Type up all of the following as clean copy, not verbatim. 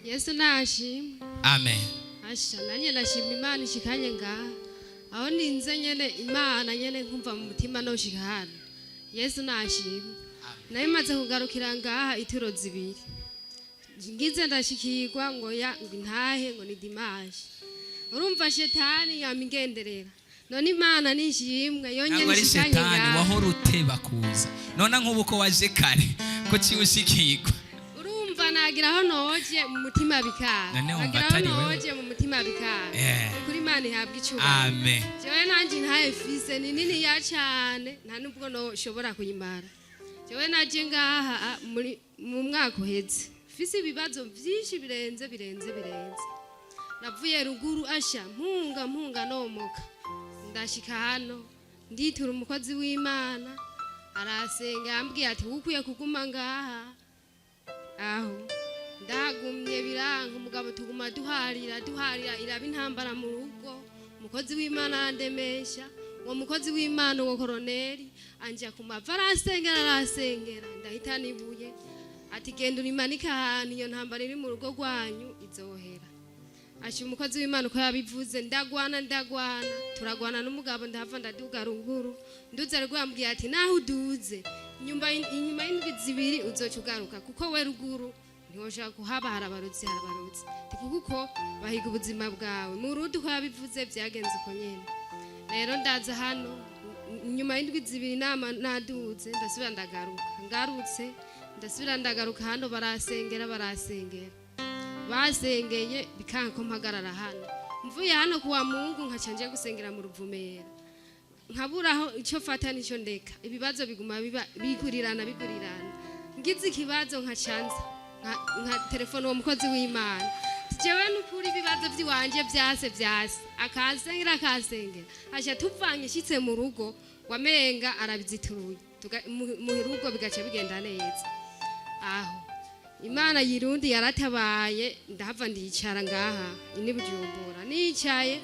Yesu nashimwe. Amen. Asha nanye nashimye Imana ishikanye ngaha. Aho ninze nyene Imana nyene nkumva mu mutima no shikana. Yesu nashimwe. Nayo maze kugarukira ngaha itiro zibiri. Ngize ndashikirwa ngo Intahe ngo ni dimanche. Urumva shetani yamigenderera. None Imana nishimwe yonyene ishikanye ngaha. Shetani wahora uteba kuza. Nona nkubu ko waje kare ko ciushikirwa. Nagira aho noje mu mutima bikara. Nagira aho noje mu mutima bikara. Kuri Imana ihabwa icyubahiro. Amen. Jewe nanje Intahe fise ni nini ya cyane nta nubwo no shobora kuyimara. Jewe naje ngaha mu mwaka uheze. Fise ibibazo byinshi birenze. Navuye Ruguru asha mpunga nomoka. Ndashika hano nditura umukozi w'Imana arasenga ambwiye ati ukwiye kuguma ngaha. Aho ndagumye biranka umugabo tuguma duharira iraba intambara mu rugo. Umukozi w'Imana andemesha uwo mukozi w'Imana uwo koroneri anje kumava arasengera ndahita nibuye ati genda unimanika ahantu iyo ntambara iri mu rugo rwanyu izohera. Ashi umukozi w'Imana uko yabivuze ndagwana turagwana n'umugabo ndahava ndaduga Ruguru nduze rwambwiye ati naho uduze inyuma y'indwi zibiri uzocugaruka kuko we Ruguru ntiwoshaka kuhaba harabarutse kuko bahiga ubuzima bwawe mu rundi uko yabivuze byagenze uko nyene. Rero ndaza hano inyuma y'indwi zibiri naduze ndasubira ndagaruka hano barasengera basengeye bikanka ko mpagarara hano. Mvuye hano kuwa Mungu nkacanje gusengera mu Ruvumera nkaburaho icyo fata nico ndeka ibibazo biguma bigurirana ngize ikibazo nkacanza nka telefone uwo mukozi w'Imana jewe n'ukuri ibibazo by'iwanje byase akasengera aje tuvanye shitse mu rugo wamenga arabizituruye mu rugo bigaca bigenda neza. Aho Imana yirundi yaratabaye ndahava ndicara ngaha ini Bujumbura nicaye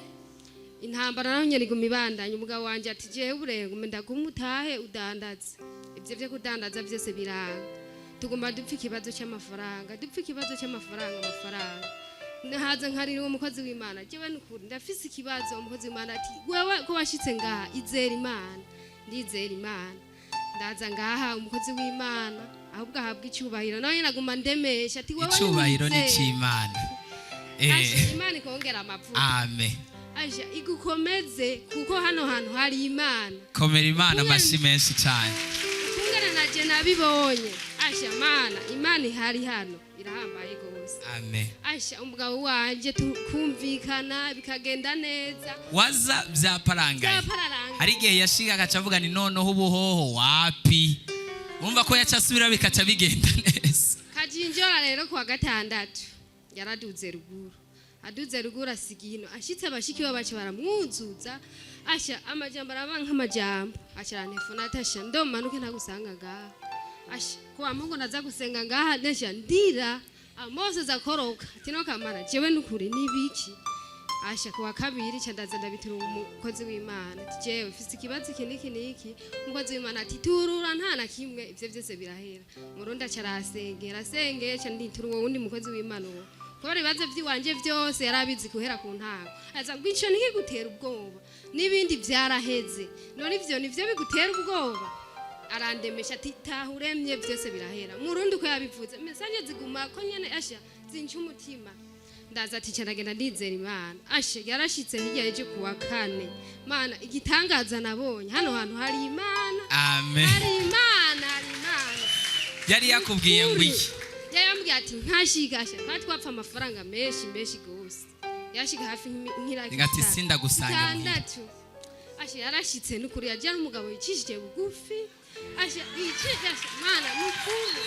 intambara naho nyeri gumibandanye umugabo wanje ati jewe urenga ndagumutahe udandaze ivyo byo kudandaza byose biranga tugomba dupfa ikibazo cy'amafaranga nahaza nkarira uwo mukozi w'Imana jewe n'ukuri ndafise ikibazo umukozi w'Imana ati wewe ko washitse ngaha izera Imana ndizera Imana ndaza ngaha umukozi w'Imana ahubwo ahabwa icyubahiro nawe naguma ndemesha ati wewe icyubahiro ni cy'Imana Imana ikongera amavuta. Amen. Aja igukomeze kuko hano hantu hari Imana. Komera Imana amashi menshi cyane. Kungana naje nabibonye. Asha Imana ihari hano irahambaye gose. Amen. Asha umugabo wanje tukumvikana bikagenda neza. Waza byaparangaye. Hari igihe yashiga agacavuga ni noneho ubuhoho wapi. Umva ko yacasubira bikaca bigenda neza. Kajinjora rero kwa gatandatu yaraduze Ruguru. Aduze Ruguru asigino ashitse abashikiwe bace baramwuzuza asha amajambo arabanka amajambo ashara telefone atasha ndomanuke ntagusanga ngaha asha kwa Mungu naza gusenga ngaha nesha ndira amose zakoroka tino kamara jewe n'ukuri nibiki asha kwa kabiri candaza ndabitura umukozi w'Imana jewe fise ikibazo niki umukozi w'Imana ati turura nta na kimwe ivyo byose birahera murundi acarasengera ca nditura uwo wundi mukozi w'Imana uwo kubera ibibazo by'iwanje byose yarabizi kuhera ku ntago aza ngo ico ntikigutera ubwoba n'ibindi byaraheze none ivyo nivyo bigutera ubwoba arandemesha ati tahuremye byose birahera murundi uko yabivuze message ziguma ko nyene asha zinca umutima ndaza ati caragenda ndizera Imana asha yarashitse hirya yeje kuwa kane Mana igitangaza nabonye hano hantu hari Imana. Amen. Hari Imana yari yakubwiye ngo iki yambwiye ati nkashigasha twapfa amafaranga menshi gose yashiga hafi nk'iraki ngati sinda gusanga ashe yarashitse n'ukuri yaje n'umugabo yicishije bugufi ashe yicisha Mana n'ukuri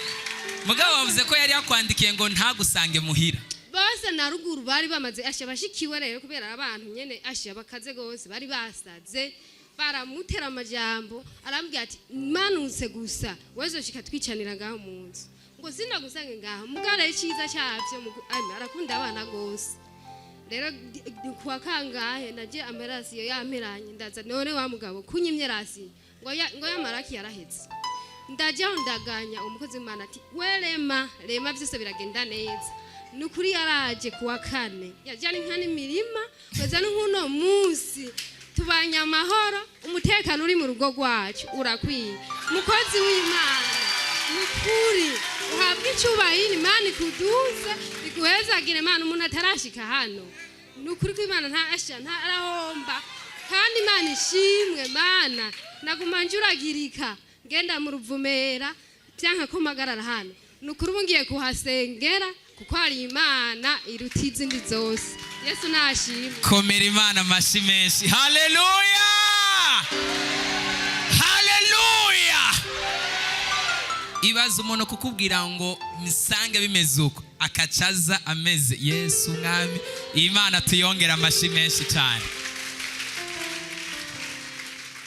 mugabo bavuze ko yari yakwandikiye ngo ntagusange muhira bose na Ruguru bari bamaze ashe bashikiwe rero kubera abantu nyene ashe bakaze gose bari basaze baramutera amajambo arambwiye ati manutse gusa wezoshika twicanira ngaho mu nzu ngo sinda gusange ngaho mugare iciza cyavyo arakunda abana gose. Rero kwa kangahe naje amerasi yo yamperanye ndaza none wa mugabo kunyimye rasi ngo yamaraki yarahetse ndaje ndaganya umukozi w'Imana ati werema byose biragenda neza nukuri yaraje kuwa kane yajyana inka n'imirima weza n'uno munsi tubanye amahoro umutekano uri mu rugo rwacu urakwiye mukozi w'Imana nukuri uhabwa icyubahiro Imana ikuduze iguhezagire Imana umuntu atarashika hano nukuri ko Imana ntarahomba kandi Imana ishimwe Mana naguma njuragirika ngenda mu ruvumera byanka ko magarara hano nukuri ubu ngiye kuhasengera kuko hari Imana iruta izindi zose Yesu nashimwe komera Imana amashi menshi haleluya haleluya ibaza umuntu kukubwira ngo misange bimeze uko akacaza ameze Yesu mwami Imana tuyongera amashi menshi cyane